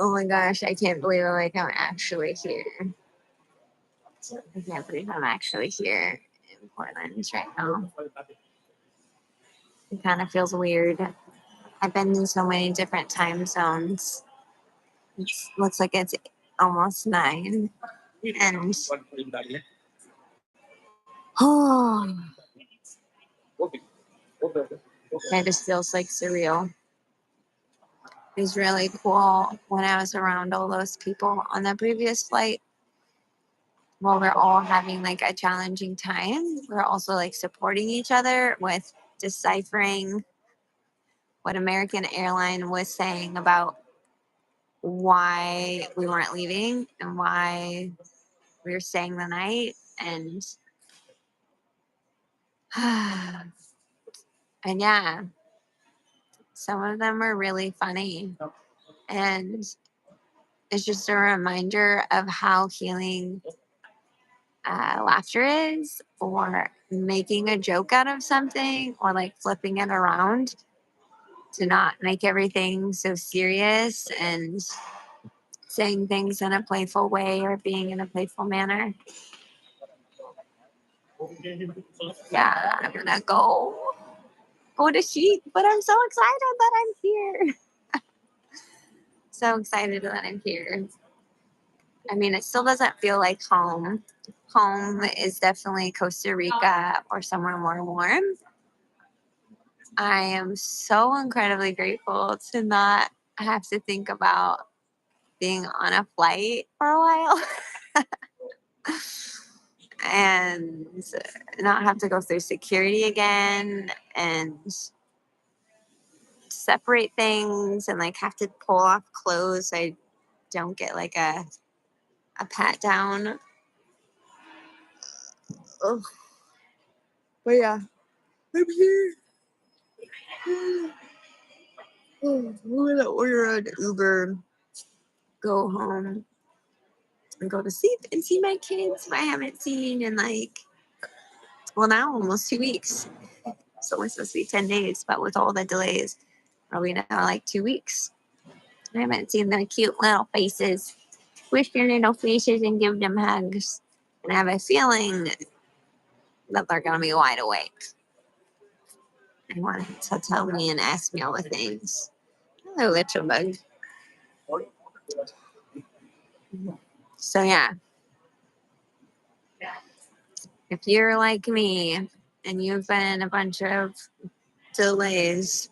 Oh my gosh, I can't believe I'm actually here. I can't believe I'm actually here in Portland right now. It kind of feels weird. I've been in so many different time zones. It looks like it's almost 9. And oh, it just feels like surreal. It was really cool when I was around all those people on the previous flight. While we're all having like a challenging time, we're also like supporting each other with deciphering what American Airline was saying about why we weren't leaving and why we were staying the night. And and yeah, some of them are really funny. And it's just a reminder of how healing laughter is, or making a joke out of something, or like flipping it around to not make everything so serious and saying things in a playful way or being in a playful manner. Yeah, I'm gonna go to sleep, but I'm so excited that I'm here. So excited that I'm here. I mean, it still doesn't feel like home. Home is definitely Costa Rica or somewhere more warm. I am so incredibly grateful to not have to think about being on a flight for a while and not have to go through security again and separate things and like have to pull off clothes so I don't get like a pat down. Oh, but yeah, I'm here. Oh, we're gonna order an Uber, go home, and go to sleep and see my kids who I haven't seen in like, well, now almost 2 weeks. So we're supposed to be 10 days, but with all the delays, probably now like 2 weeks. I haven't seen their cute little faces. Squish their little faces and give them hugs. And I have a feeling that they're going to be wide awake. They want to tell me and ask me all the things. Hello, little bug. So, yeah, if you're like me and you've been in a bunch of delays,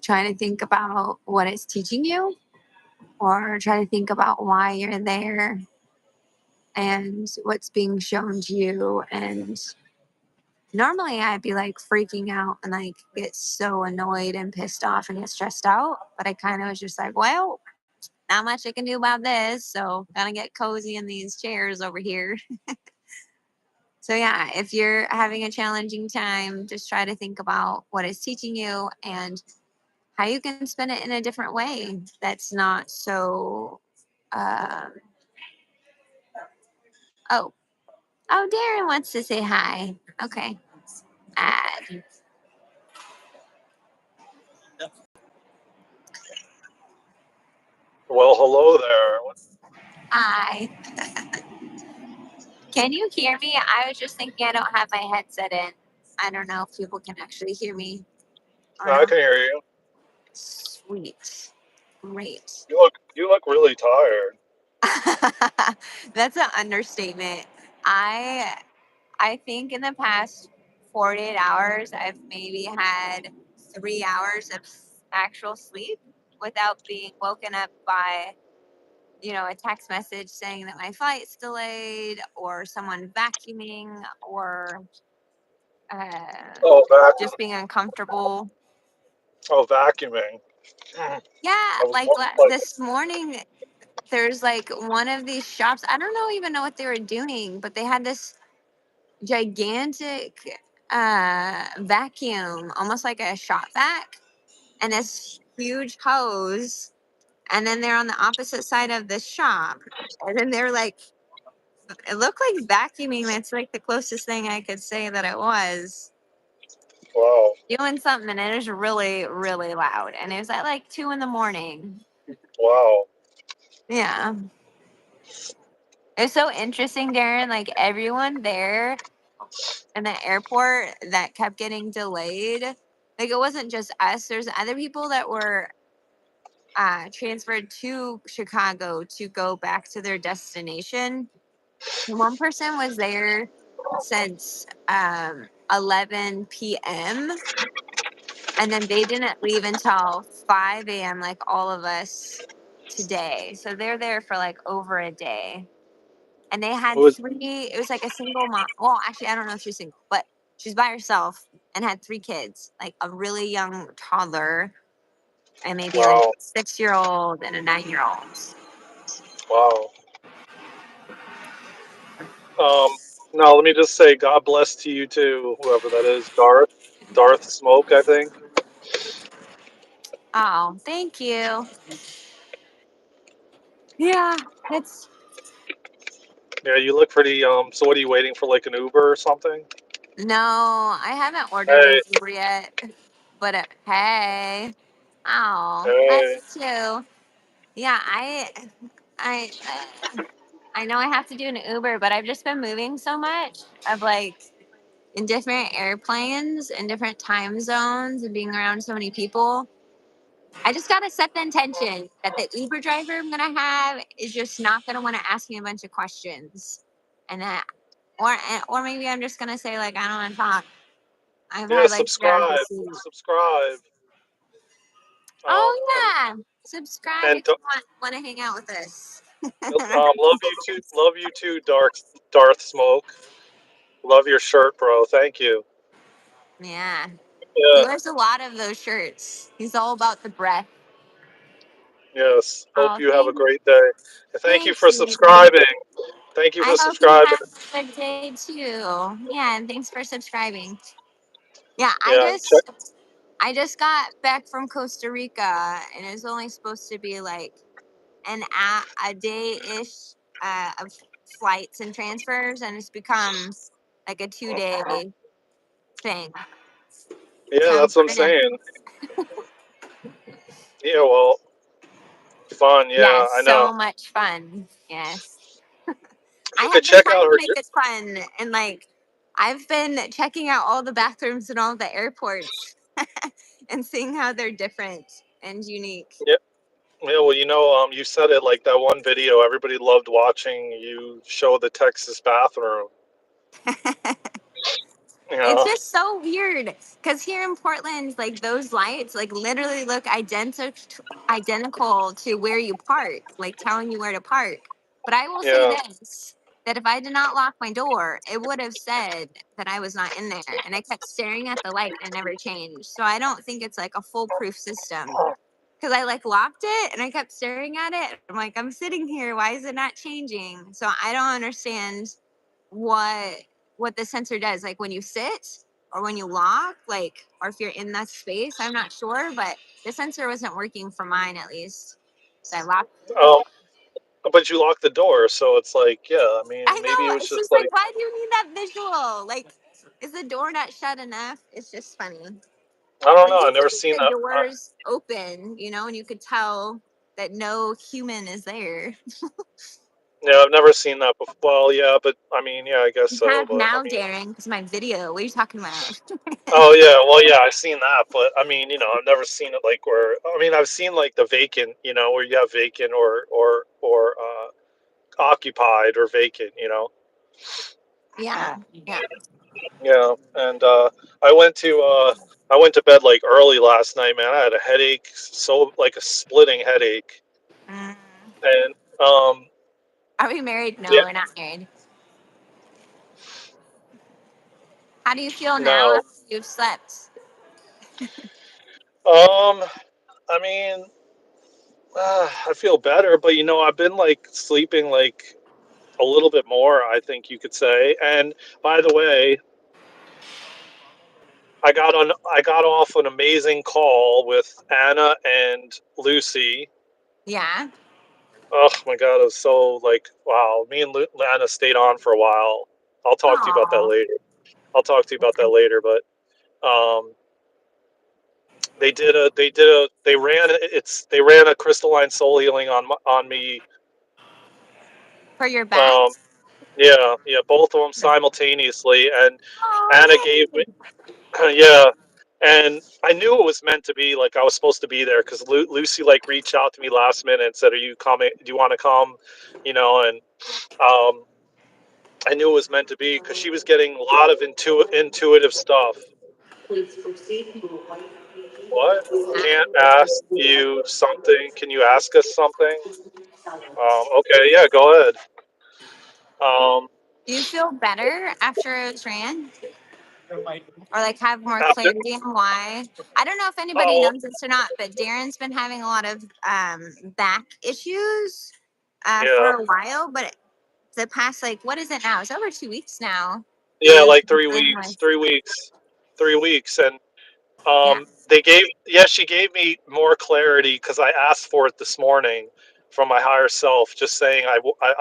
try to think about what it's teaching you, or try to think about why you're there and what's being shown to you. And normally I'd be like freaking out and like get so annoyed and pissed off and get stressed out. But I kind of was just like, well, not much I can do about this. So gotta get cozy in these chairs over here. So yeah, if you're having a challenging time, just try to think about what it's teaching you and how you can spin it in a different way that's not so um oh, oh, Darren wants to say hi. Okay. Add. Well, hello there. Hi. Can you hear me? I was just thinking I don't have my headset in. I don't know if people can actually hear me or I not. can hear you. Sweet. Great. You look really tired. That's an understatement. I I think in the past 48 hours I've maybe had 3 hours of actual sleep without being woken up by a text message saying that my flight's delayed or someone vacuuming or uh, Oh, just being uncomfortable. vacuuming. Mm. Yeah, I was like like, this morning, there's like one of these shops. I don't know even know what they were doing, but they had this gigantic vacuum, almost like a shop vac, and this huge hose. And then they're on the opposite side of the shop. And then they're like, it looked like vacuuming. That's like the closest thing I could say that it was wow. doing something. And it was really, really loud. And it was at like 2 in the morning. Wow. Yeah. It's so interesting, Darren. Like everyone there in the airport that kept getting delayed. Like it wasn't just us. There's other people that were transferred to Chicago to go back to their destination. One person was there since 11 p.m. and then they didn't leave until 5 a.m. like all of us today. So they're there for like over a day. And they It had was three, it was like a single mom. Well, actually, I don't know if she's single, but she's by herself and had three kids, like a really young toddler and maybe like wow. a 6 year old and a 9 year old. Wow. Um, now let me just say, God bless to you too, whoever that is, Darth. Darth Smoke, I think. Oh, thank you. Yeah, it's Yeah, you look pretty. So what are you waiting for, like an Uber or something? no, I haven't ordered an Hey, Uber yet, but hey, oh, hey. that's too. Yeah, I, I know I have to do an Uber, but I've just been moving so much of like in different airplanes in different time zones and being around so many people. I just gotta set the intention that the Uber driver I'm gonna have is just not gonna want to ask me a bunch of questions, and that, or maybe I'm just gonna say like I don't want to talk. I've Yeah, had like 3 hours of subscribe, sleep. subscribe. Um, Oh and yeah, subscribe and if you want to hang out with us. love you too, Darth Smoke. Love your shirt, bro. Thank you. Yeah, he Yeah, wears a lot of those shirts. He's all about the breath. yes. Hope Oh, you have a great day. And thank you thanks, for sweetie. subscribing. Thank you I for hope you subscribing. have a good day too. Yeah, and thanks for subscribing. Yeah, Yeah, check. I just got back from Costa Rica, and it was only supposed to be like a day ish of flights and transfers, and it's become like a 2 day thing. Yeah, So that's what I'm kind of saying. Yeah, well, fun. Yeah, yes, I know. so much fun. Yes, I You could have been check trying out to her. make it fun, and like I've been checking out all the bathrooms in all the airports and seeing how they're different and unique. Yeah, yeah. Well, you said it like that one video. Everybody loved watching you show the Texas bathroom. You It's know. just so weird because here in Portland, like those lights, like literally look identical to where you park, like telling you where to park. But I will say Yeah. this: that if I did not lock my door, it would have said that I was not in there, and I kept staring at the light and it never changed. So I don't think it's like a foolproof system because I like locked it and I kept staring at it. I'm like, I'm sitting here. Why is it not changing? So I don't understand what what the sensor does. Like when you sit or when you lock, like or if you're in that space, I'm not sure, but the sensor wasn't working for mine at least. So I locked the door. Um, but you locked the door, so it's like, yeah. I I mean, maybe it know. was It's just just like, like, why do you need that visual? Like, is the door not shut enough? It's just funny. I don't Like know. I've never usually seen the that. doors open, and you could tell that no human is there. Yeah, I've never seen that before. Well, yeah, but I mean, yeah, I guess You so. have But I now, mean, Darren, because my video. What are you talking about? oh yeah, well, yeah, I've seen that. But I mean, I've never seen it like where. I mean, I've seen like the vacant, where you have vacant or occupied or vacant. Yeah, yeah. Yeah, and I went to bed like early last night, man. I had a headache, so like a splitting headache, Mm. and Are we married? No, yeah, we're not married. How do you feel now no, after you've slept? um, I mean, I feel better, but I've been like sleeping like a little bit more, I think you could say. And by the way, I got off an amazing call with Anna and Lucy. Yeah. Oh my God, it was so like, wow. Me and Anna stayed on for a while. I'll talk to you about that Oh. later. I'll talk to you about that later. But um, they ran a crystalline soul healing on me. For your back? Um, yeah, yeah, both of them simultaneously, and Anna Oh, gave me yay. yeah, and I knew it was meant to be. Like I was supposed to be there because Lucy like reached out to me last minute and said, "Are you coming? Do you want to come?" And um, I knew it was meant to be because she was getting a lot of intuitive stuff. What? Can't ask you something? Can you ask us something? Okay, yeah, go ahead. Um, Do you feel better after it was ran? Or like have more after, clarity on why? I don't know if anybody oh, knows this or not, but Darren's been having a lot of back issues for yeah, a while, but the past, like, what is it now? It's over 2 weeks now. yeah, You've like been three feeling weeks, like, 3 weeks, 3 weeks, and yeah. she gave me more clarity because I asked for it this morning from my higher self, just saying I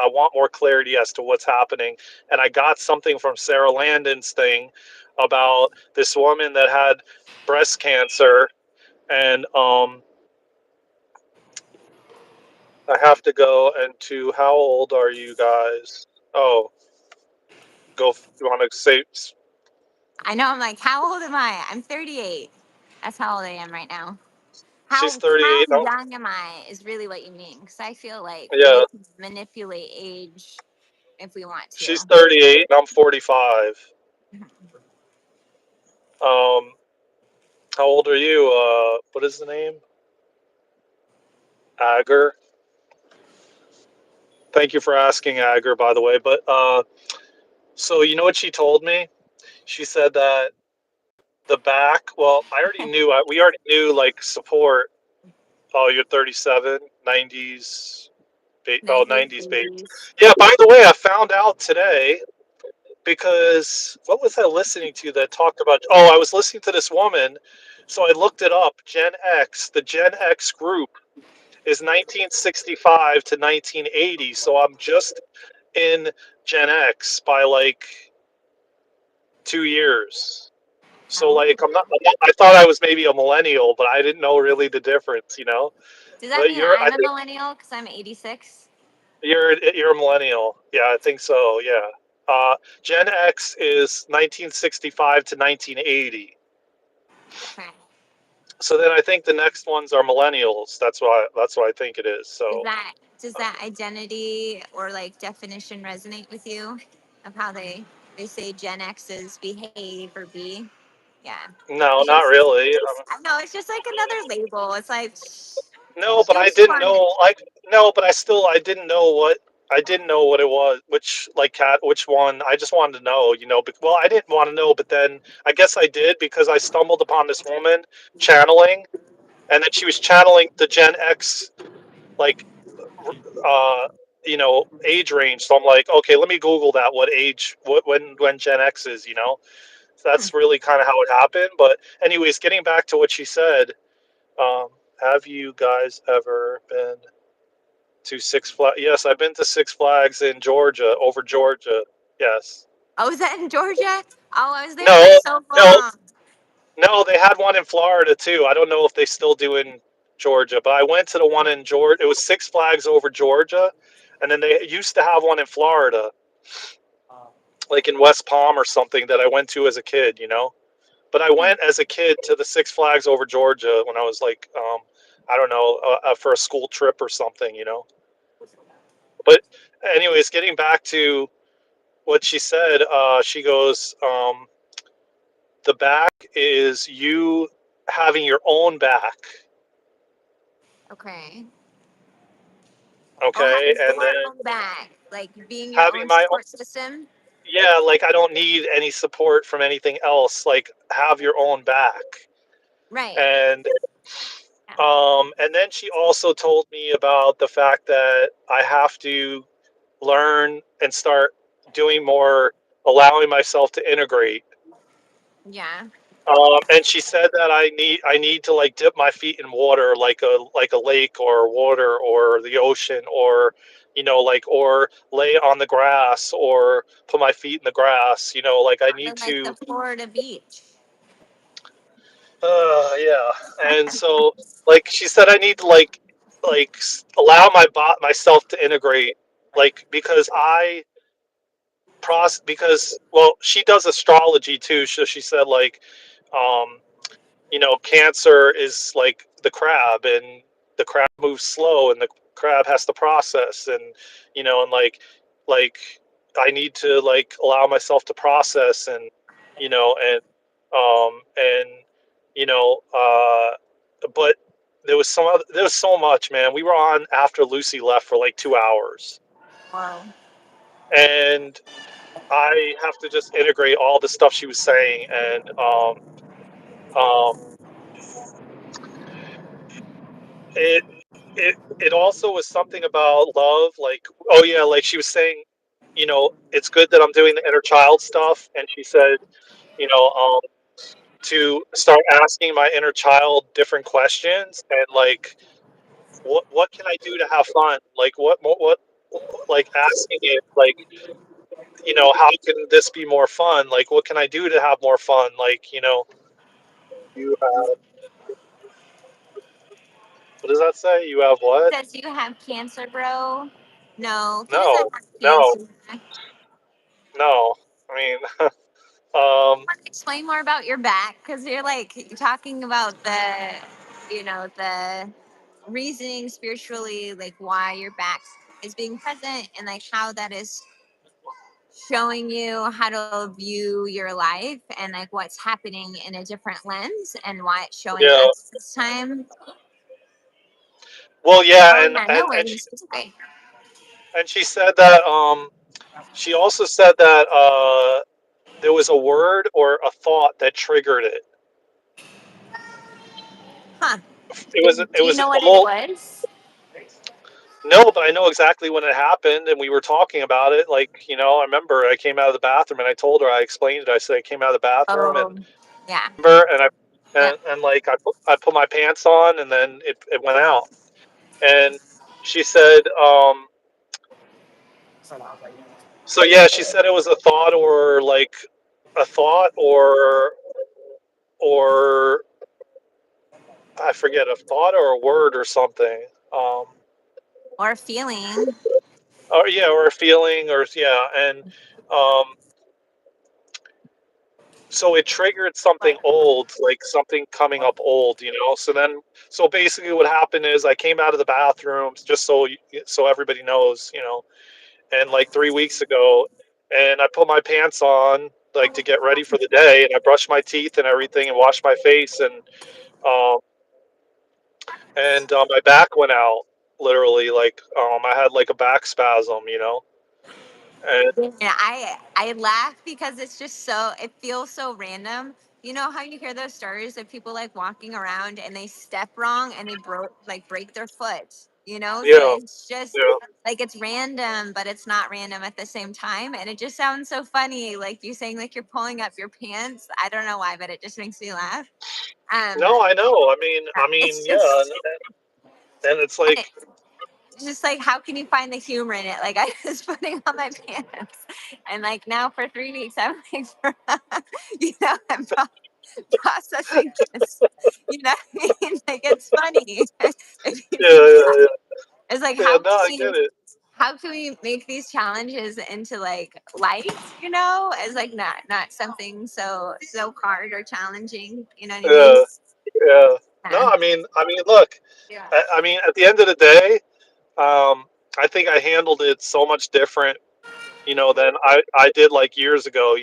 want more clarity as to what's happening, and I got something from Sarah Landon's thing about this woman that had breast cancer, and I have to go into how old are you guys? Oh, go. You want to say I know. I'm like, how old am I? I'm 38. That's how old I am right now. she's How 38? Oh, young am I is really what you mean. Because I feel like we yeah, can manipulate age if we want she's to. 38 and I'm 45. Um, how old are you? What is the name? Agar. Thank you for asking, Agar, by the way. But so you know what she told me? She said that the back. Well, I already knew. We already knew like support. Oh, you're 37, 90s. Oh, 90s 90s baby. babies. Yeah. By the way, I found out today because what was I listening to that talked about? Oh, I was listening to this woman. So I looked it up. Gen X, the Gen X group is 1965 to 1980. So I'm just in Gen X by like 2 years. So Oh. like I thought I was maybe a millennial, but I didn't know really the difference. Does that But mean I I'm a think millennial? Because I'm 86. you're a millennial. Yeah, I think so. Yeah. Gen X is 1965 to 1980. Okay. So then I think the next ones are millennials. That's what I think it is. Is So that does that identity or like definition resonate with you of how they say Gen X's behave or be? Yeah. no, It's not just really. I know it's just like another label. It's like No, but it I was didn't fun. know. Like no, but I didn't know what it was. Which like cat? Which one? I just wanted to know. Well, I didn't want to know, but then I guess I did because I stumbled upon this woman channeling, and then she was channeling the Gen X like uh age range. So I'm like, okay, let me Google that. What age? What when Gen X is? So Hmm. that's really kind of how it happened. But anyways, getting back to what she said. Um, have you guys ever been to Six Flags? Yes, I've been to Six Flags in Georgia, over Georgia. Yes. Oh, is that in Georgia? Oh, I was there for No, so no, long. no. They had one in Florida too. I don't know if they still do in Georgia, but I went to the one in Georgia. It was Six Flags over Georgia, and then they used to have one in Florida, like in West Palm or something, that I went to as a kid. But I Hmm. went as a kid to the Six Flags over Georgia when I was like, I don't know, for a school trip or something. But anyways, getting back to what she said, she goes, the back is you having your own back, Okay. Oh, okay, having and your then own bag, like being your having own my own. support system. Yeah, like I don't need any support from anything else. Like have your own back, Right. and Yeah. and then she also told me about the fact that I have to learn and start doing more, allowing myself to integrate. Yeah. And she said that I need to like dip my feet in water, like a lake or water or the ocean, or like, or lay on the grass or put my feet in the grass. Like I On need like to. the Florida beach. Yeah. And so, like she said, I need to allow myself to integrate, like because because well, she does astrology too. So she said um, Cancer is like the crab, and the crab moves slow, and the crab has to process, and and like I need to like allow myself to process, and and you know, but there was so much, man. We were on after Lucy left for like 2 hours, Wow. and I have to just integrate all the stuff she was saying, and um, it it also was something about love, like, oh yeah, like she was saying, it's good that I'm doing the inner child stuff, and she said, you know, um, to start asking my inner child different questions, and like, what can I do to have fun? Like, like asking it, like, how can this be more fun? Like, what can I do to have more fun? Like, you have, what does that say? You have what? Does you have cancer, bro? No, he doesn't No, have no, cancer. no. I mean, um, Explain more about your back, because you're like you're talking about the reasoning spiritually, like why your back is being present and like how that is showing you how to view your life and like what's happening in a different lens and why it's showing yeah. us this time. Well, yeah, Oh and yeah, and no and she worries. It's okay. and she said that she also said that there was a word or a thought that triggered it. Huh. It was Do you an know what it old was? No, but I know exactly when it happened, and we were talking about it. Like, I remember I came out of the bathroom and I told her, I explained it. I said I came out of the bathroom and Oh, yeah. remember, and Yep. like I put my pants on, and then it went out. And she said, so yeah, she said it was a thought, or like a thought, or I forget, a thought or a word or something. Um, Or feeling. or yeah, or a feeling, or yeah, and um, so it triggered something old, like something coming up old, So then, so basically, what happened is I came out of the bathroom, just so everybody knows, and like 3 weeks ago, and I put my pants on like to get ready for the day, and I brushed my teeth and everything, and washed my face, um, and my back went out, literally, like I had like a back spasm, and And I laugh because it's just so it feels so random. You know how you hear those stories of people like walking around and they step wrong and they break their foot. So yeah, it's just yeah. like it's random, but it's not random at the same time. And it just sounds so funny, like you saying like you're pulling up your pants. I don't know why, but it just makes me laugh. Um, No, I know. it's Yeah, just and it's and like, it's just like how can you find the humor in it? Like I was putting on my pants, and like now for 3 weeks I'm like, I'm processing this. You know what I mean? Like it's funny if you yeah, think yeah, about yeah. it. It's like Yeah, no, I get it. how can we make these challenges into like light? As like not something so hard or challenging. You know what I mean? Yeah, yeah. No, Yeah. look, at the end of the day, I think I handled it so much different, than I did like years ago,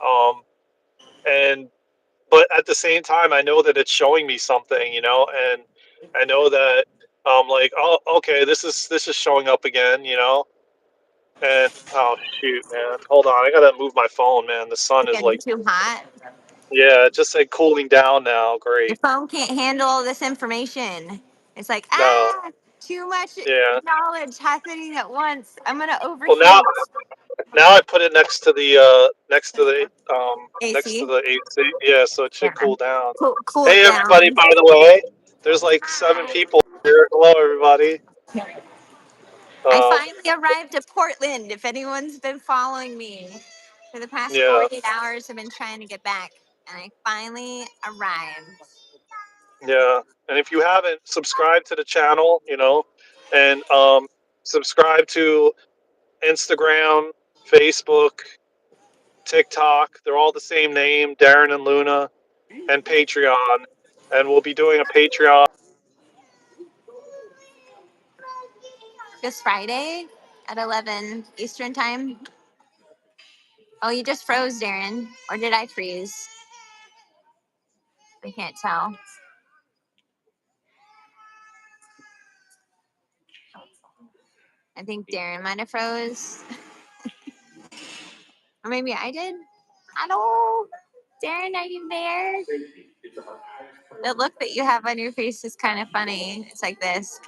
um, and but at the same time, I know that it's showing me something, and I know that like, oh, okay, this is showing up again, and oh shoot, man, hold on, I gotta move my phone, man. The sun is Getting like, too hot. yeah, it just said cooling down now. Your Great. phone can't handle all this information. It's like, No. too much Yeah. knowledge happening at once. I'm gonna Well, overheat. now I put it next to AC. the AC. Yeah, so it should Yeah. cool down. Cool it Hey everybody, down. by the way, there's like 7 people Hi. here. Hello everybody. I Um, finally arrived at Portland. If anyone's been following me for the past yeah. 48 hours, I've been trying to get back. and I finally arrived. Yeah. And if you haven't, subscribe to the channel, and subscribe to Instagram, Facebook, TikTok. They're all the same name, Darren and Luna, and Patreon. And we'll be doing a Patreon. This Friday at 11 Eastern Time. Oh, you just froze, Darren. Or did I freeze? I can't tell. I think Darren might have froze. Or maybe I did. Hello? Darren, are you there? The look that you have on your face is kind of funny. It's like this.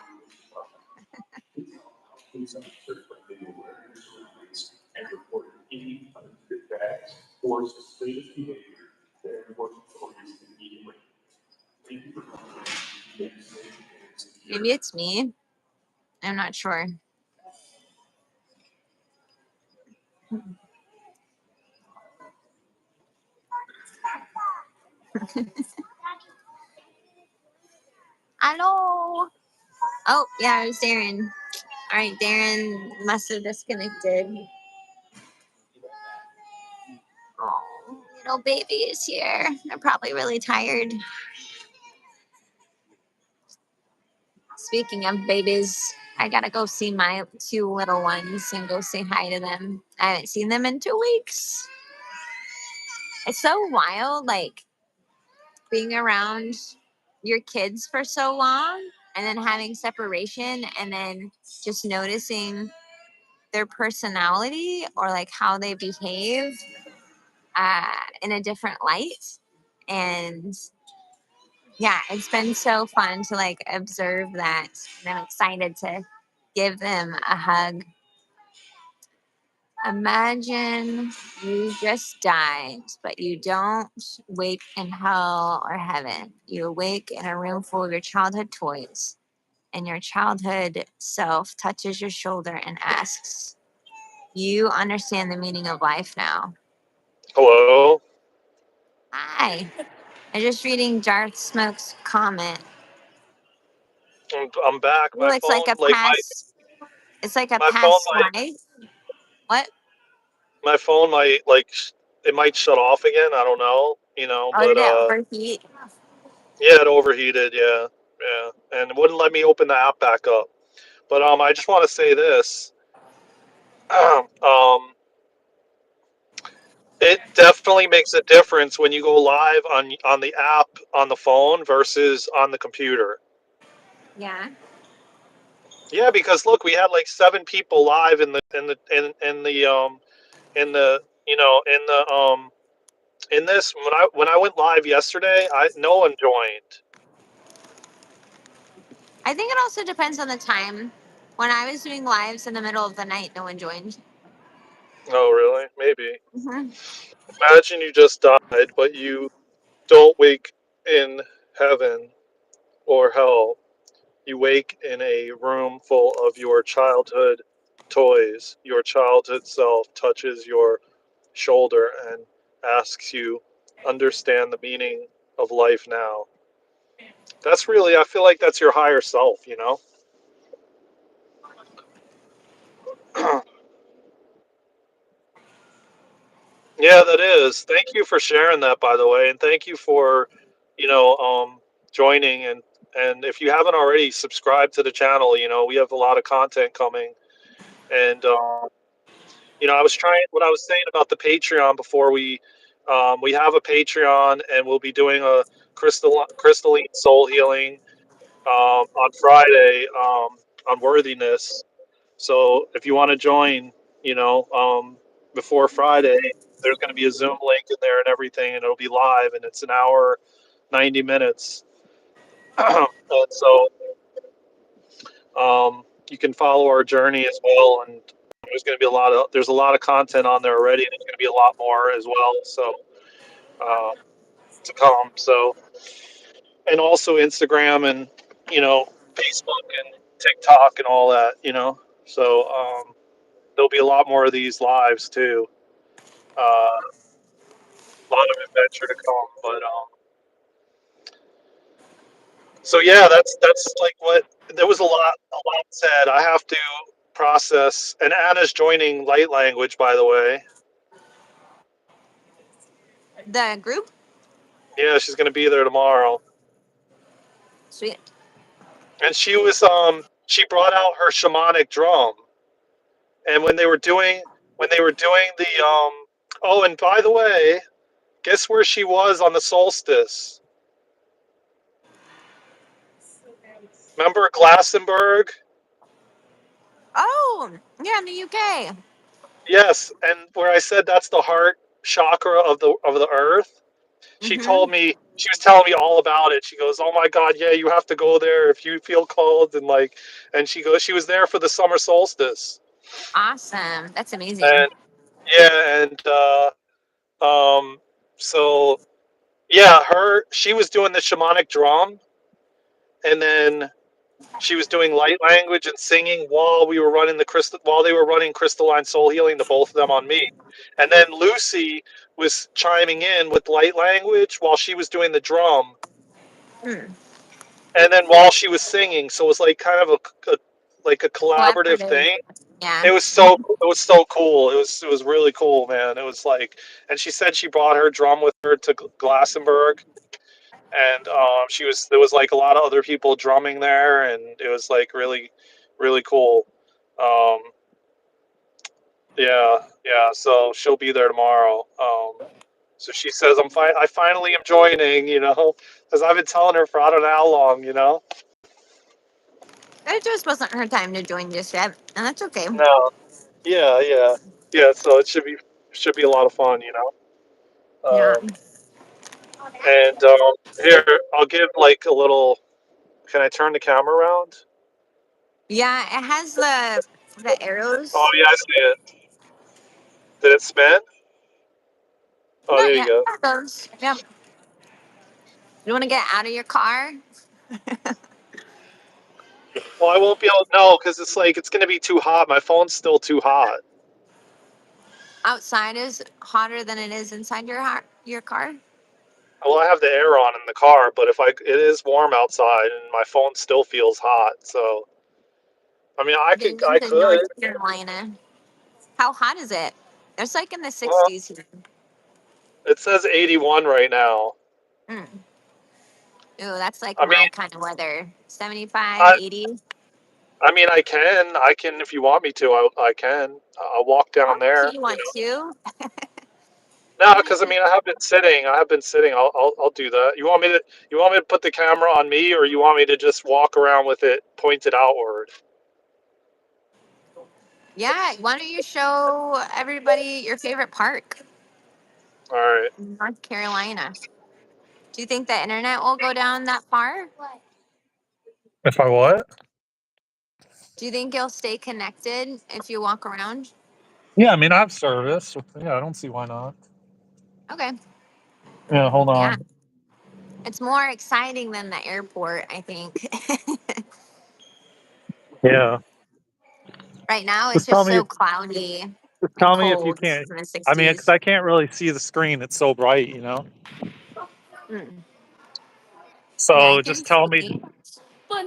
Maybe it's me. I'm not sure. Hello? Oh, yeah, it was Darren. All right, Darren must have disconnected. Oh, little baby is here. They're probably really tired. Speaking of babies, I gotta go see my two little ones and go say hi to them. I haven't seen them in 2 weeks. It's so wild, like being around your kids for so long and then having separation and then just noticing their personality or like how they behave in a different light. And yeah, it's been so fun to like observe that. And I'm excited to give them a hug. Imagine you just died, but you don't wake in hell or heaven. You awake in a room full of your childhood toys, and your childhood self touches your shoulder and asks, "You understand the meaning of life now?" Hello. Hi. I'm just reading Darth Smoke's comment. I'm back. Ooh, it's like a past. It's like a My phone past might life. What? my phone might like it might shut off again. I don't know, Oh, but did it overheat? yeah, it overheated. Yeah, yeah, and it wouldn't let me open the app back up. But I just want to say this. It definitely makes a difference when you go live on the app on the phone versus on the computer. Yeah. Yeah, because look, we had like 7 people live in the in the in this when I went live yesterday. I No one joined. I think it also depends on the time. When I was doing lives in the middle of the night, no one joined. Oh, really? Maybe. Hmm. Imagine you just died, but you don't wake in heaven or hell. You wake in a room full of your childhood toys. Your childhood self touches your shoulder and asks you, understand the meaning of life now. That's really, I feel like that's your higher self. Yeah, that is. Thank you for sharing that, by the way, and thank you for, you know, joining and if you haven't already, subscribe to the channel. We have a lot of content coming, and I was trying what I was saying about the Patreon before we have a Patreon, and we'll be doing a crystalline soul healing on Friday on worthiness. So if you want to join, before Friday, there's going to be a Zoom link in there and everything, and it'll be live, and it's an hour, 90 minutes. And so you can follow our journey as well. And there's a lot of content on there already, and there's going to be a lot more as well. So uh, to come. So and also Instagram and Facebook and TikTok and all that. So there'll be a lot more of these lives too. Uh, a lot of adventure to come. But so yeah, that's like what there was a lot said. I have to process, and Anna's joining light language, by the way. The group? Yeah, she's gonna be there tomorrow. Sweet. And she brought out her shamanic drum, and when they were doing the oh, and by the way, guess where she was on the solstice? Remember Glastonbury? Oh, yeah, in the UK. Yes, and where I said that's the heart chakra of the earth. Mm-hmm. She was telling me all about it. She goes, "Oh my God, yeah, you have to go there if you feel called." And like, and she was there for the summer solstice. Awesome. That's amazing. And yeah, and um, so yeah, she was doing the shamanic drum, and then she was doing light language and singing while we were running while they were running crystalline soul healing, the both of them on me. And then Lucy was chiming in with light language while she was doing the drum, Hmm. and then while she was singing. So it was like kind of a like a collaborative Collaborative. thing. Yeah. It was so cool. It was really cool, man. It was like, and she said she brought her drum with her to Glastonbury, and there was like a lot of other people drumming there, and it was like really, really cool. Um, yeah, yeah. So she'll be there tomorrow. So she says I finally am joining, because I've been telling her for I don't know how long, It just wasn't her time to join just yet. And that's okay. No. Yeah, yeah, yeah. So it should be a lot of fun, Yeah. And here I'll give like a little. Can I turn the camera around? Yeah, it has the Oh arrows. yeah, I see it. Did it spin? Oh, Not there you yet. go. It goes. Yep. You want to get out of your car? Well, I won't be able to know because it's going to be too hot. My phone's still too hot. Outside is hotter than it is inside your car. Well, I have the air on in the car, but it is warm outside and my phone still feels hot. So, I mean, I Being in could. North Carolina. How hot is it? It's like in the Well, 60s here. it says 81 right now. Mm. Ooh, that's like I my mean, kind of weather. 75, I 80. I mean, I can if you want me to. I can. I'll walk down Oh, so there. you want to? No, because I mean, I have been sitting. I have been sitting. I'll do that. You want me to put the camera on me, or you want me to just walk around with it pointed outward? Yeah, why don't you show everybody your favorite park All right. in North Carolina? Do you think the internet will go down that far? If I what? Do you think you'll stay connected if you walk around? Yeah, I mean, I have service. Yeah, I don't see why not. Okay. Yeah, hold Yeah. on. It's more exciting than the airport, I think. Yeah. Right now, it's Just tell just me. so cloudy Just and tell me if you cold can't. in the I mean, because 60s. I can't really see the screen. It's so bright. Mm. Yeah, I So can just tell me. see.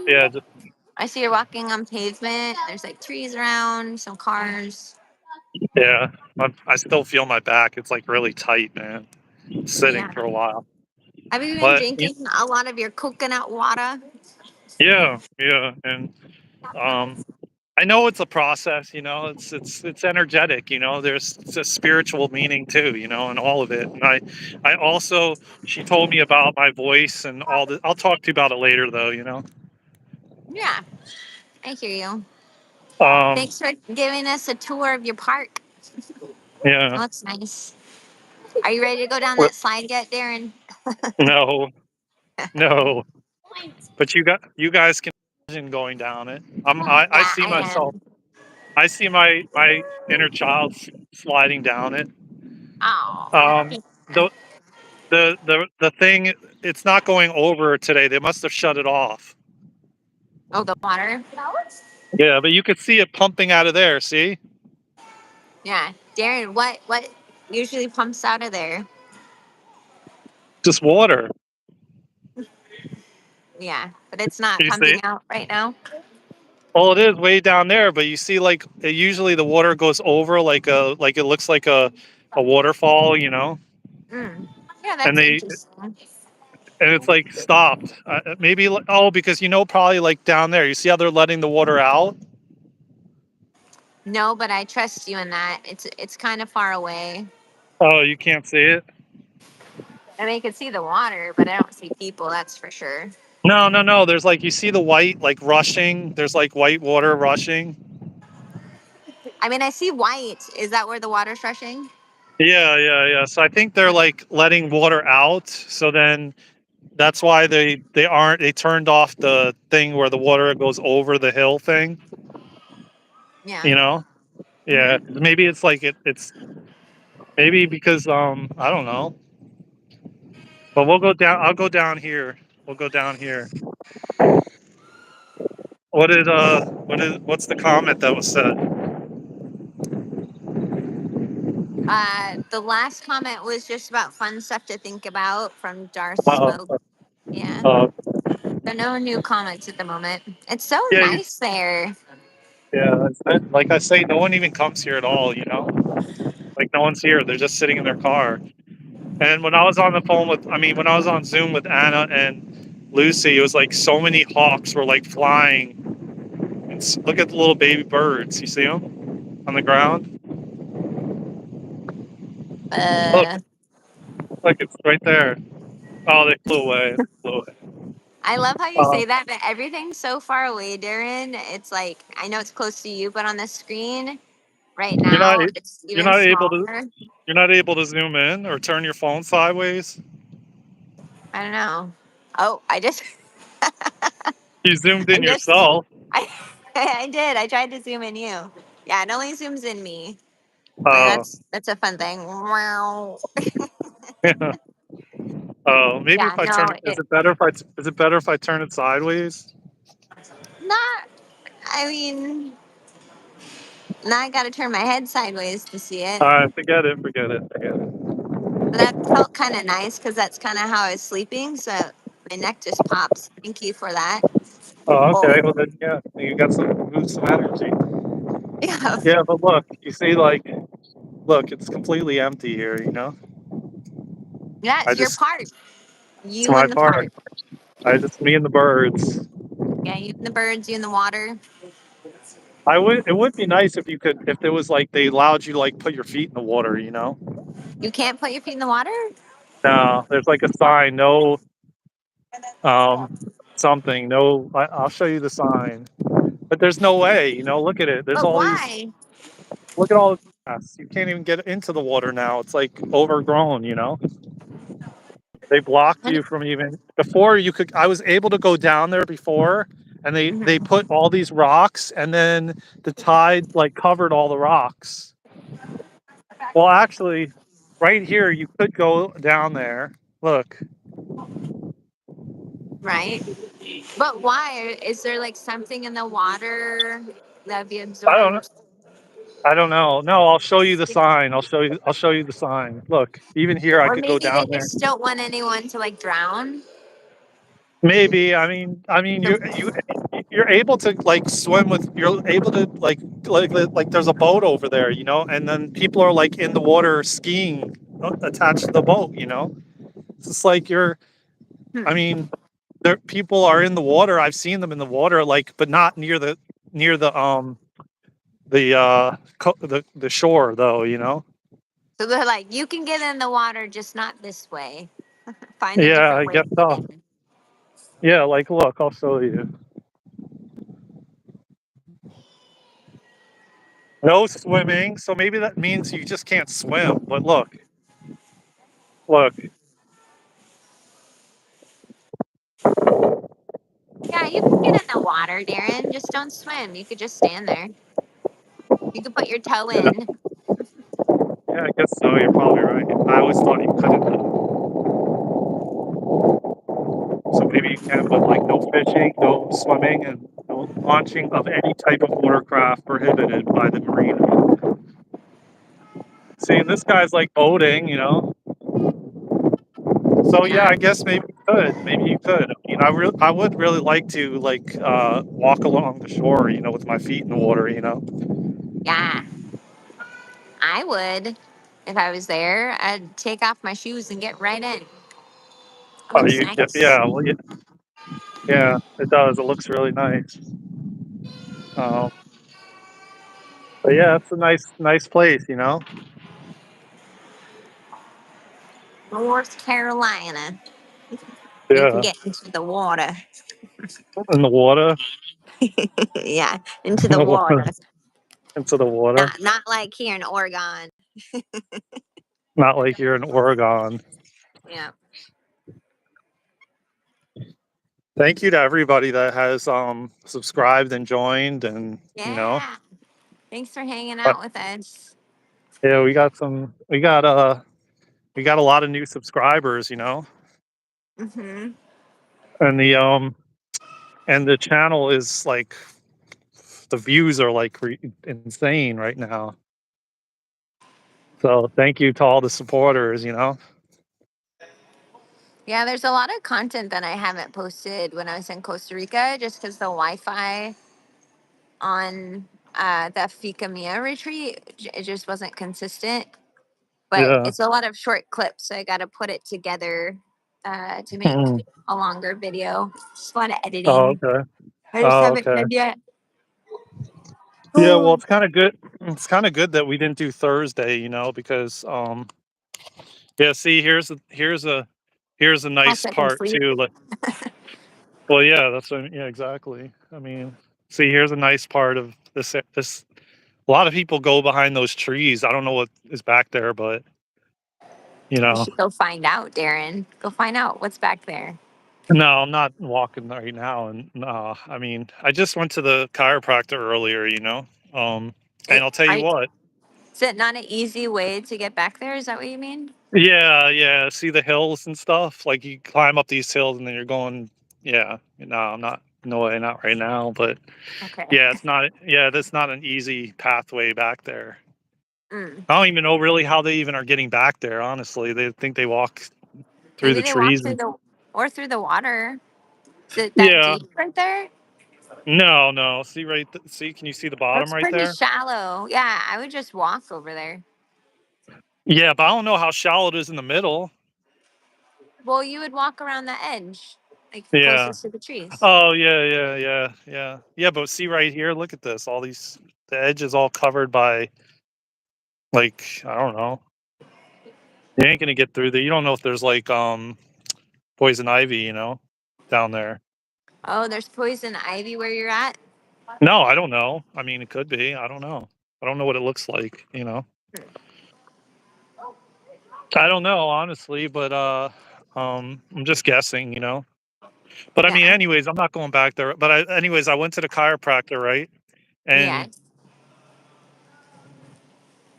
Yeah. Just I see you're walking on pavement. There's like trees around, some cars. yeah. I still feel my back. It's like really tight, man. Sitting Yeah. for a while. Have you been But drinking a lot of your coconut water? yeah, yeah, and um, I know it's a process. It's energetic. There's a spiritual meaning too. And all of it. And I also she told me about my voice and all the. I'll talk to you about it later, though. Yeah, I hear you. Um, Thanks for giving us a tour of your park. It yeah. looks nice. Are you ready to go down Well, that slide yet, Darren? no, no. But you guys can imagine going down it. I Yeah, see I myself. am. I see my inner child sliding down it. Oh, Um, the the thing, it's not going over today. They must have shut it off. oh, the water. Yeah, but you could see it pumping out of there. See? Yeah, Darren. What usually pumps out of there? just water. Yeah, but it's not You see? pumping out right now. Well, it is way down there, but you see, like usually the water goes over like it looks like a waterfall, you know, Mm. Yeah, and that's they interesting. and it's like stopped. Maybe oh, because probably like down there, you see how they're letting the water out. No, but I trust you in that. It's kind of far away. Oh, you can't see it. I mean, I can see the water, but I don't see people. That's for sure. No, no, no. There's like you see the white like rushing. There's like white water rushing. I mean, I see white. Is that where the water's rushing? Yeah, yeah, yeah. So I think they're like letting water out. So then that's why they aren't they turned off the thing where the water goes over the hill thing. Yeah. You know? Yeah. Hmm. Maybe it's like it's maybe because I don't know. But we'll go down. I'll go down here. We'll go down here. What's the comment that was said? The last comment was just about fun stuff to think about from Darth Uh, Smoke. Yeah. uh, So no new comments at the moment. It's so yeah, nice there. yeah. That's it. Like I say, no one even comes here at all. You know, like no one's here. They're just sitting in their car. And when I was on the phone with, I mean, when I was on Zoom with Anna and Lucy, it was like so many hawks were like flying. And look at the little baby birds. You see them on the ground? Look, Uh, look, it's right there. Oh, they flew away. They flew away. I love how you Uh, say that, but everything's so far away, Darren. It's like I know it's close to you, but on the screen right you're not, now, it's you're even not able to, smaller. you're not able to zoom in or turn your phone sideways. I don't know. Oh, I just, You zoomed I in just, yourself. I, I did. I tried to zoom in you. Yeah, it only zooms in me. Like Oh, that's a fun thing. Wow. oh, maybe Yeah, if I turn no, it, is it better if I turn it sideways? not. I mean, now I got to turn my head sideways to see it. All right, forget it, forget it, forget it. But that felt kind of nice because that's kind of how I was sleeping. So my neck just pops. Thank you for that. Oh, Oh, okay. Well, then, yeah, you got some energy. yeah. Yeah, but look, you see, like, look, it's completely empty here. You know, Yeah, I it's your just, part. it's You my and the part. part. I just, me and the birds. Yeah, you and the birds, you and the water. It would be nice if you could, if there was like, they allowed you to like put your feet in the water. You know, You can't put your feet in the water? no, there's like a sign, no, um, something, no. I'll show you the sign, but there's no way. You know, look at it. There's But all these. why? Look at all the grass. You can't even get into the water now. It's like overgrown. You know. They blocked And, you from even before you could. I was able to go down there before, and they mhm. put all these rocks, and then the tide like covered all the rocks. Well, actually, right here you could go down there. Look, Right. But why? Is there like something in the water that be I don't know. absorbed? I don't know. No, I'll show you the sign. I'll show you. I'll show you the sign. Look, even here I Or could go maybe they down there. just don't want anyone to like drown? Maybe. I mean, So, you're able to like swim with. You're able to like. There's a boat over there, you know, and then people are like in the water skiing attached to the boat. You know, it's just like you're. I hmm. mean, there people are in the water. I've seen them in the water, like, but not near the shore though. You know. So they're like, you can get in the water, just not this way. Find a Yeah, different I way guess to get so. in. Yeah, like look, I'll show you. No swimming, so maybe that means you just can't swim. But look. Yeah, you can get in the water, Darren. Just don't swim. You could just stand there. You could put your toe in. Yeah, I guess so. You're probably right. I always thought you couldn't. So maybe you can, but like no fishing, no swimming, and no launching of any type of watercraft prohibited by the marina. See, and this guy's like boating, you know. So yeah, Yeah. I guess maybe you could. Maybe you could. I would really like to like walk along the shore, with my feet in the water. Yeah. I would. If I was there, I'd take off my shoes and get right in. It Oh, looks yeah, nice. yeah, well, yeah, yeah, it does. It looks really nice. Um, but yeah, it's a nice place. North Carolina. You can Yeah, get into the water. in the water, Yeah, into in the the water, water. into the water. Not like here in Oregon. Not like you're in Oregon. Yeah. Thank you to everybody that has subscribed and joined, and Yeah. Thanks for hanging uh, out with us. yeah, we got a lot of new subscribers. Hmm. And the channel is like the views are like insane right now. So thank you to all the supporters. Yeah, there's a lot of content that I haven't posted when I was in Costa Rica just because the Wi Fi on the Fika Mia retreat, it just wasn't consistent. But Yeah. it's a lot of short clips, so I got to put it together to make Mhm. a longer video. Just a lot of Oh, editing. okay. I just Oh, haven't okay. done yet. Yeah, well, it's kind of good. It's kind of good that we didn't do Thursday, because yeah, see, here's a nice Also, I can part sleep. too. Like, well, yeah, yeah, exactly. I mean, see, here's a nice part of this. A lot of people go behind those trees. I don't know what is back there, but you You know, should go find out, Darren. Go find out what's back there. no, I'm not walking right now. And I mean, I just went to the chiropractor earlier. Um, and I'll tell you what. Is it not an easy way to get back there? Is that what you mean? Yeah, yeah. See the hills and stuff. Like you climb up these hills, and then you're going. Yeah, no, I'm not. No way, not right now. But Okay. yeah, it's not. Yeah, that's not an easy pathway back there. Mm. I don't even know really how they even are getting back there. Honestly, they think they walk through Maybe the they walk trees through and. the or through the water. Is it that Yeah. deep right there? No, no. See see, can you see the bottom That's right pretty there? shallow. Yeah, I would just walk over there. Yeah, but I don't know how shallow it is in the middle. Well, you would walk around the edge, like Yeah. closest to the trees. Oh, yeah, yeah, yeah, yeah. Yeah, but see right here, look at this. All these the edge is all covered by like, I don't know. You ain't gonna get through there. You don't know if there's like poison ivy, down there. Oh, there's poison ivy where you're at. No, I don't know. I mean, it could be. I don't know. I don't know what it looks like. I don't know, honestly, but I'm just guessing. But I mean, Yeah. anyways, I'm not going back there. But anyways, I went to the chiropractor, right? And Yes.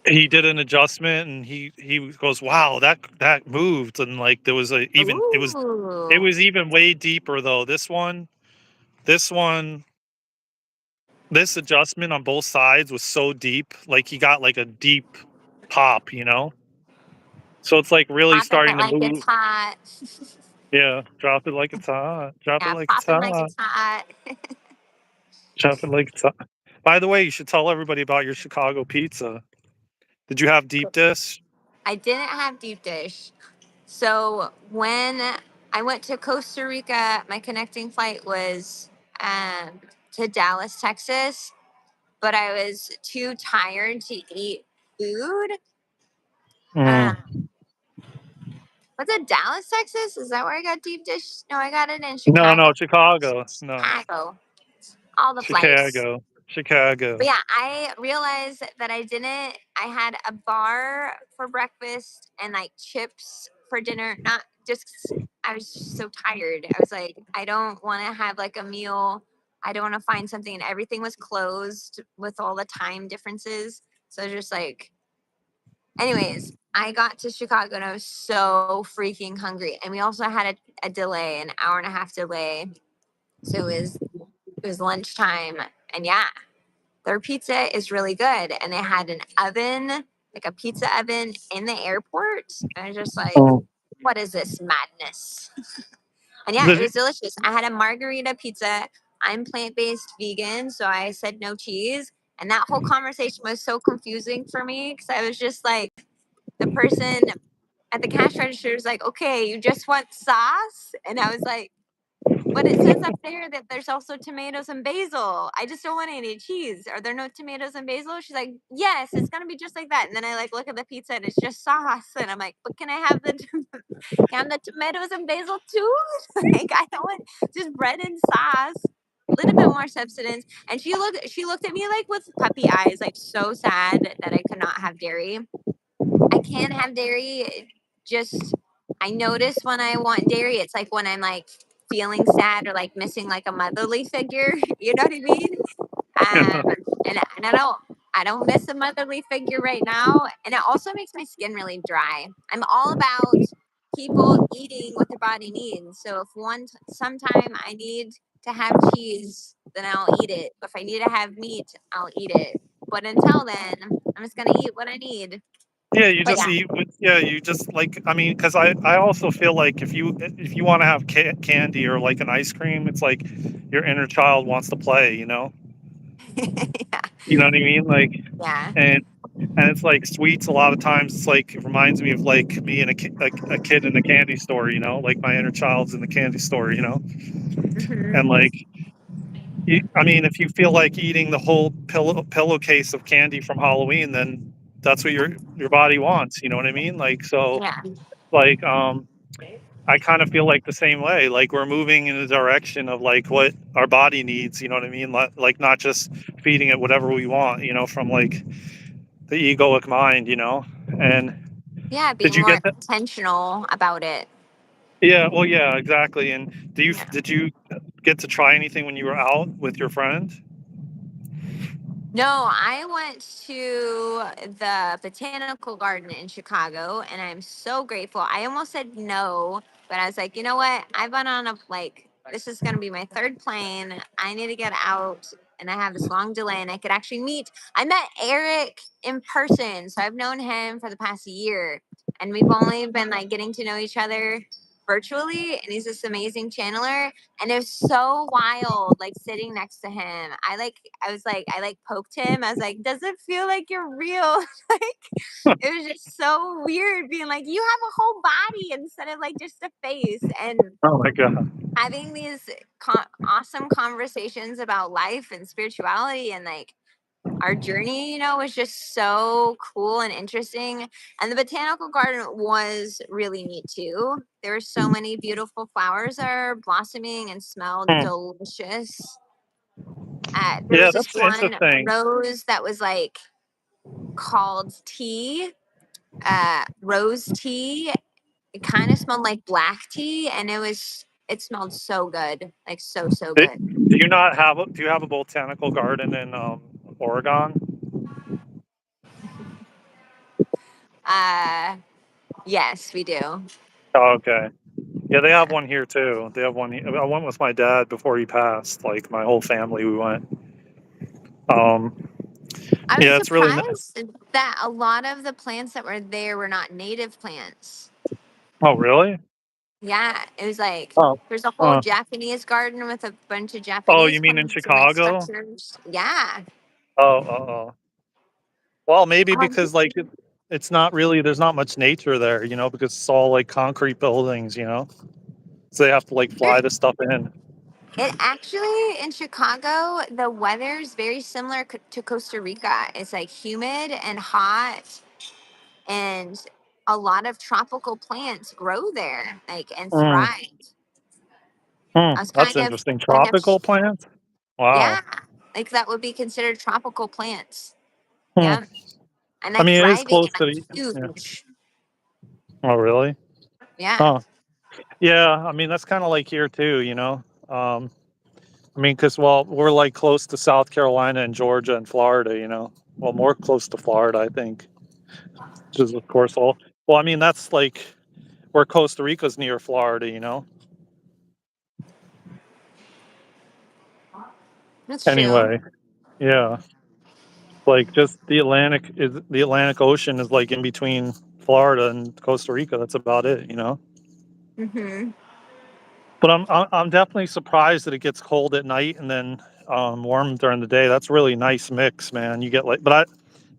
he did an adjustment, and he goes, "Wow, that moved." And like there was a even it Ooh. was even way deeper though. This one, this adjustment on both sides was so deep. Like he got like a deep pop. So it's like really Popping it starting to like it's move. hot. Yeah, drop it like it's hot. Drop it Yeah, like it's popping like hot. it's hot. Drop it like it's hot. By the way, you should tell everybody about your Chicago pizza. Did you have deep dish? I didn't have deep dish. So when I went to Costa Rica, my connecting flight was to Dallas, Texas, but I was too tired to eat food. Mm. Um, was it Dallas, Texas? Is that where I got deep dish? No, I got it in No, Chicago. no, Chicago. No, Chicago. All the flights. Chicago. But Chicago. yeah, I realized that I didn't. I had a bar for breakfast and like chips for dinner. Not just 'cause I was just so tired. I was like, I don't want to have like a meal. I don't want to find something, and everything was closed with all the time differences. So just like, anyways, I got to Chicago and I was so freaking hungry, and we also had a delay, an hour and a half delay. So it was lunchtime, and yeah, their pizza is really good. And they had an oven, like a pizza oven in the airport. And I was just like, Mm. what is this madness? And yeah, it was delicious. I had a margarita pizza. I'm plant based vegan, so I said no cheese. And that whole conversation was so confusing for me because I was just like, the person at the cash register was like, okay, you just want sauce? And I was like, but it says up there that there's also tomatoes and basil. I just don't want any cheese. Are there no tomatoes and basil? She's like, yes, it's gonna be just like that. And then I like look at the pizza and it's just sauce. And I'm like, but can I have the can the tomatoes and basil too? Like I don't want just bread and sauce. A little bit more substance. And she looked at me like with puppy eyes, like so sad that I could not have dairy. I can have dairy. Just I notice when I want dairy, it's like when I'm like feeling sad or like missing like a motherly figure. You know what I mean? And I don't miss a motherly figure right now. And it also makes my skin really dry. I'm all about people eating what their body needs. So if sometime I need to have cheese, then I'll eat it. If I need to have meat, I'll eat it. But until then, I'm just gonna eat what I need. Yeah, you But just yeah. eat. Yeah, you just like. I mean, because I also feel like if you want to have candy or like an ice cream, it's like your inner child wants to play. Yeah. You know what I mean? Like, Yeah. and it's like sweets. A lot of times, it's like it reminds me of like me and a kid in the candy store. Like my inner child's in the candy store. Hmm. And like, I mean, if you feel like eating the whole pillowcase of candy from Halloween, then that's what your body wants. You know what I mean? Like so. Yeah. Like I kind of feel like the same way. Like we're moving in the direction of like what our body needs. You know what I mean? Like not just feeding it whatever we want. From like the egoic mind. And Yeah. did Being you more get that? intentional about it. Yeah. Well, yeah, exactly. And Yeah. did you get to try anything when you were out with your friend? No, I went to the botanical garden in Chicago and I'm so grateful. I almost said no, but I was like, you know what? I've been on this is going to be my third plane. I need to get out and I have this long delay and I could actually meet. I met Eric in person. So I've known him for the past year and we've only been like getting to know each other virtually. And he's this amazing channeler and it was so wild like sitting next to him. I poked him. I was like, does it feel like you're real? Like it was just so weird being like, you have a whole body instead of like just a face. And Oh my god. having these awesome conversations about life and spirituality and like our journey, was just so cool and interesting. And the botanical garden was really neat too. There were so many beautiful flowers there blossoming and smelled Hmm. delicious. There Yeah, was this that's one interesting. rose that was like called tea, rose tea. It kind of smelled like black tea, and it smelled so good, like so Do, good. do you not have do you have a botanical garden in Oregon? Uh, yes, we do. Oh, okay. Yeah, they have Yeah. one here too. They have one. I went with my dad before he passed. Like my whole family, we went. Um, I was yeah, it's really. surprised that a lot of the plants that were there were not native plants. Oh, really? Yeah, it was like Oh, there's a whole uh, Japanese garden with a bunch of oh, Japanese you mean in plants and like Chicago? structures. Yeah. Oh. Well, maybe Um, because like it's not really. There's not much nature there, because it's all like concrete buildings, So they have to like fly the stuff in. It actually in Chicago, the weather is very similar to Costa Rica. It's like humid and hot, and a lot of tropical plants grow there, like and Mm, thrive. I was that's kind of, interesting. kind of, Tropical plants. yeah, Wow. like that would be considered tropical plants. Hmm. Yeah, and I like mean, it is thriving close and to like the. Yeah. huge. Oh, really? Yeah, Huh. Yeah. I mean, that's kind of like here too. I mean, because well, we're like close to South Carolina and Georgia and Florida. Well, more close to Florida, I think, which is of course all. Well, I mean, that's like where Costa Rica's near Florida. that's true. Anyway, yeah, like just the Atlantic Ocean is like in between Florida and Costa Rica. That's about it. Mm-hmm. But I'm definitely surprised that it gets cold at night and then warm during the day. That's really nice mix, man. You get like, but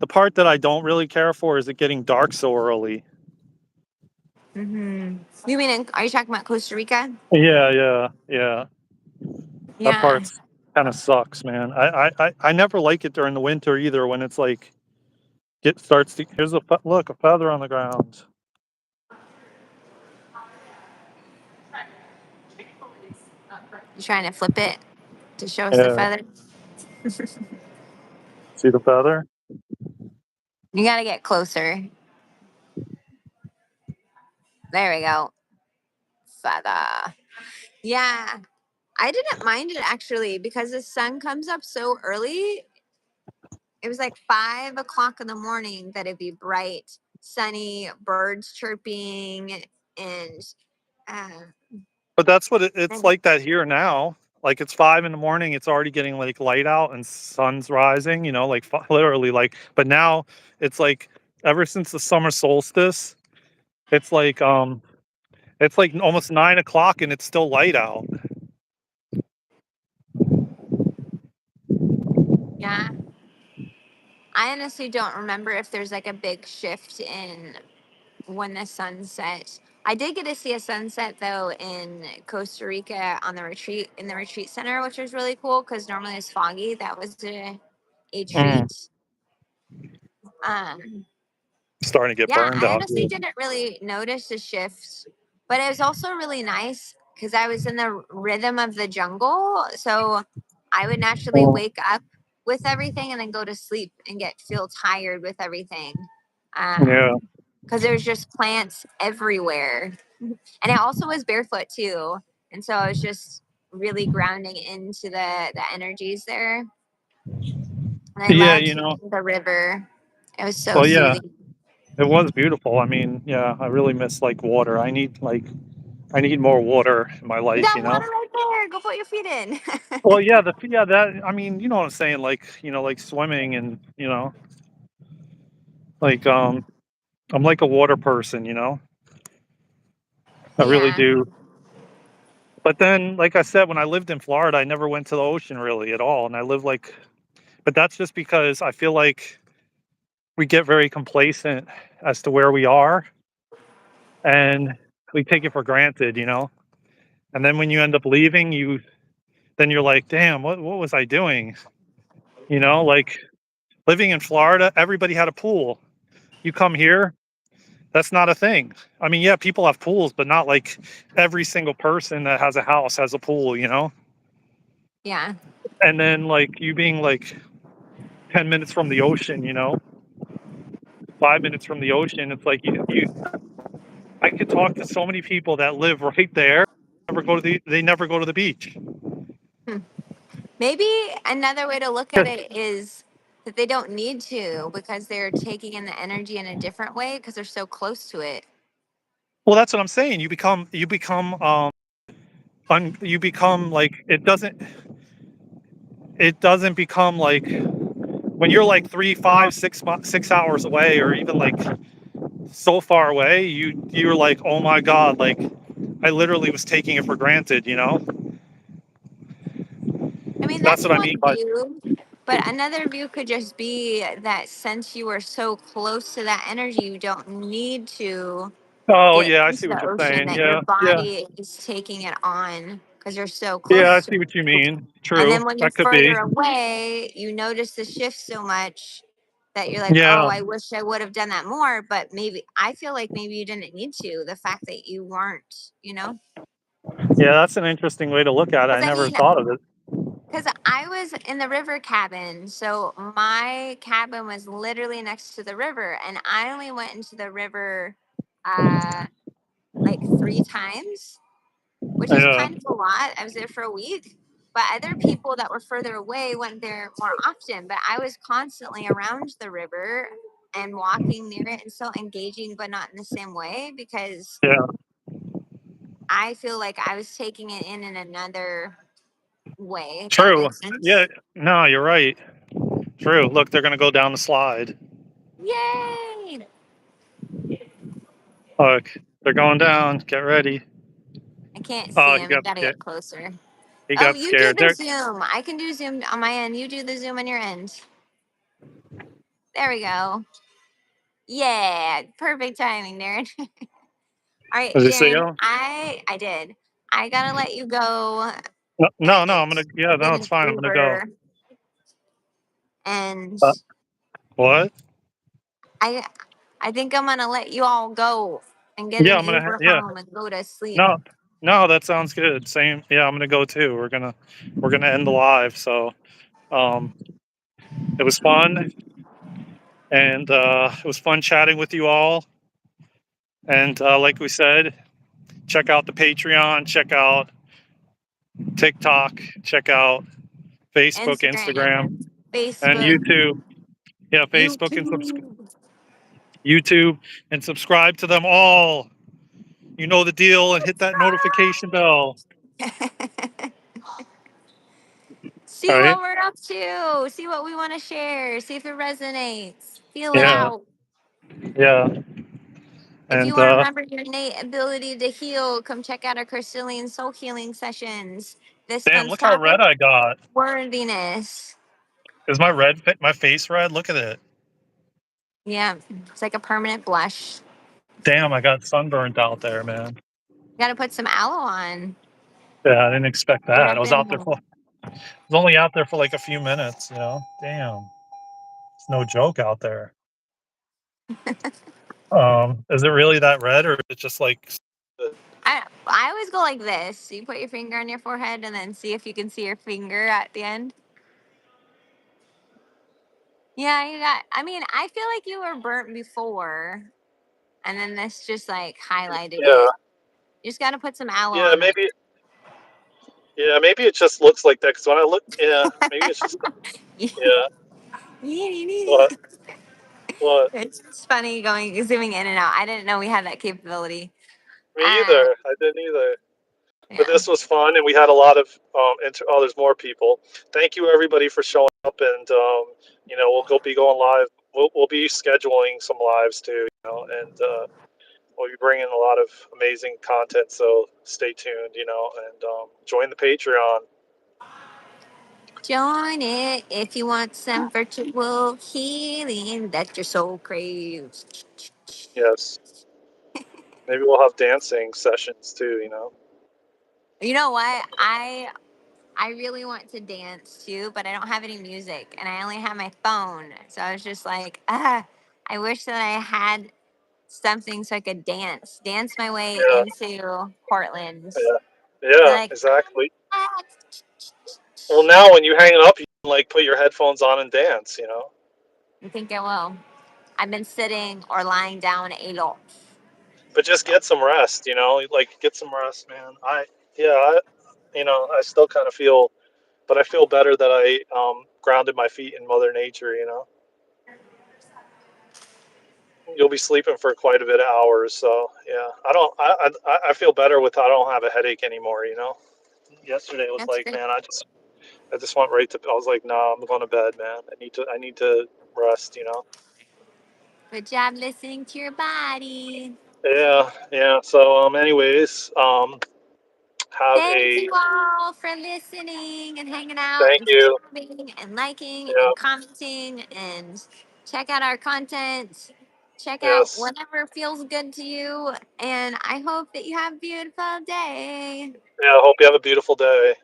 the part that I don't really care for is it getting dark so early. Mm-hmm. You mean, are you talking about Costa Rica? Yeah, yeah, yeah. That Yeah. part's kind of sucks, man. I never like it during the winter either when it's like get starts to here's look a feather on the ground. You trying to flip it to show us the Yeah, feather? see the feather? You got to get closer. There we go. Feather. Yeah. I didn't mind it actually because the sun comes up so early. It was like 5 o'clock in the morning that it'd be bright, sunny, birds chirping, and uh, But that's what it's and like that here now. Like it's 5 in the morning, it's already getting like light out and sun's rising. You know, like literally like. But now it's like ever since the summer solstice, it's like it's like almost 9 o'clock and it's still light out. yeah. I honestly don't remember if there's like a big shift in when the sun sets. I did get to see a sunset though in Costa Rica on the retreat in the retreat center, which was really cool because normally it's foggy. That was a Mm, treat. Um, starting to get yeah, burned I out honestly here. didn't really notice the shifts, but it was also really nice because I was in the rhythm of the jungle. So I would naturally Mm, wake up with everything and then go to sleep and get feel tired with everything. yeah, Because there was just plants everywhere. And I also was barefoot too. And so I was just really grounding into the energies there. And I yeah. loved You know, the river. It was so well, yeah, soothing. it was beautiful. I mean, yeah, I really miss like water. I need more water in my You life. You got water know. right there. Go put your feet in. Well, yeah, yeah, that I mean, you know what I'm saying, like, like swimming and, like I'm like a water person, I really Yeah. do. But then, like I said, when I lived in Florida, I never went to the ocean really at all. And I live like but that's just because I feel like we get very complacent as to where we are and we take it for granted. And then when you end up leaving, then you're like, damn, what was I doing? Like living in Florida, everybody had a pool. You come here, that's not a thing. I mean, yeah, people have pools, but not like every single person that has a house has a pool. Yeah. And then like you being like 10 minutes from the ocean, 5 minutes from the ocean, it's like I could talk to so many people that live right there, they never go to the beach. Hmm. Maybe another way to look at it is that they don't need to because they're taking in the energy in a different way because they're so close to it. Well, that's what I'm saying. You become like it doesn't become like when you're like 3, 5, 6 hours away or even like so far away, you're like, oh my god, like I literally was taking it for granted. I mean, That's that's what I one mean by view, but another view could just be that since you are so close to that energy, you don't need to oh get yeah, I into see what the you're ocean, saying. that your Yeah, yeah, body is taking it on because you're so yeah, I close to see what you it. mean. And True, then when you're that could further be. away, you notice the shift so much that you're like, oh, Yeah, I wish I would have done that more. But maybe I feel like maybe you didn't need to. The fact that you weren't, yeah, that's an interesting way to look at it. I because I never mean, thought of it. because I was in the river cabin. So my cabin was literally next to the river. And I only went into the river uh, like 3 times, which is Yeah, kind of a lot. I was there for a week. But other people that were further away went there more often. But I was constantly around the river and walking near it and still engaging, but not in the same way because yeah, I feel like I was taking it in another way, if that true. makes sense. Yeah, no, you're right. True. Look, they're gonna go down the slide. Yay! Look, they're going down. Get ready. I can't Oh, see he him. You got gotta scared. get closer. He Oh, got you do scared. the There. Zoom. I can do Zoom on my end. You do the Zoom on your end. There we go. Yeah, perfect timing, Darren. All right, Does he say, Darren. "Oh, I did. I gotta let you go no, no, no, and I'm gonna. Yeah, no, get it's an fine. I'm gonna go." Uber, and Uh, what? I I think I'm gonna let you all go and get Yeah, an I'm gonna. Uber Yeah, home and go to sleep. no, no, that sounds good. Same. Yeah, I'm gonna go too. We're gonna end the live. So, um, it was fun, and it was fun chatting with you all. And like we said, check out the Patreon, check out TikTok, check out Facebook, Instagram, Instagram, and Facebook, YouTube. Yeah, Facebook and YouTube. YouTube, and subscribe to them all. You know the deal, and hit that notification bell. See All right. what we're up to. See what we want to share. See if it resonates. Feel it Yeah. out. Yeah. If you And want to remember your innate ability to heal, come check out our crystalline soul healing sessions. This damn, month's look how topic: red I got. worthiness. Is my face red? Look at it. Yeah, it's like a permanent blush. Damn, I got sunburned out there, man. You got to put some aloe on. Yeah, I didn't expect Get that. I up was in out there here. for I was only out there for like a few minutes, you know. Damn. It's no joke out there. Is it really that red, or is it just like I always go like this. You put your finger on your forehead and then see if you can see your finger at the end. Yeah, you got. I mean, I feel like you were burnt before, and then this just like highlighted yeah. it. You just got to put some aloe Yeah, on maybe yeah, maybe it just looks like that cuz when I look yeah, maybe it's just it. yeah. What? What? It's funny going zooming in and out. I didn't know we had that capability. Me Uh, either. I didn't either. But yeah. this was fun, and we had a lot of oh, there's more people. Thank you everybody for showing up, and we'll go be going live. We'll be scheduling some lives too, and we'll be bringing a lot of amazing content. So stay tuned, and join the Patreon. Join it if you want some virtual healing that your soul craves. Yes, maybe we'll have dancing sessions too. You know what? I really want to dance too, but I don't have any music and I only have my phone. So I was just like, I wish that I had something so I could dance my way Yeah, into Portland. yeah, Be yeah, like, exactly. "Ah." Well, now when you hang it up, you can like put your headphones on and dance. I think I will. I've been sitting or lying down a lot. But just get some rest, like get some rest, man. Yeah, I still kind of feel, but I feel better that I grounded my feet in Mother Nature. You'll be sleeping for quite a bit of hours, so yeah, I don't, I feel better with I don't have a headache anymore. Yesterday was That's like, great. man, I just went right to, I was like, nah, I'm going to bed, man. I need to rest. Good job listening to your body. Yeah, yeah. So, anyways, have Thank a you all for listening and hanging out thank and you. subscribing and liking Yeah, and commenting and check out our content. Check out yes. whatever feels good to you. And I hope that you have a beautiful day. Yeah, I hope you have a beautiful day.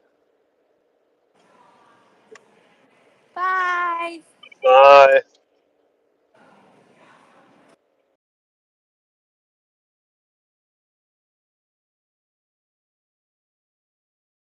Bye. Bye.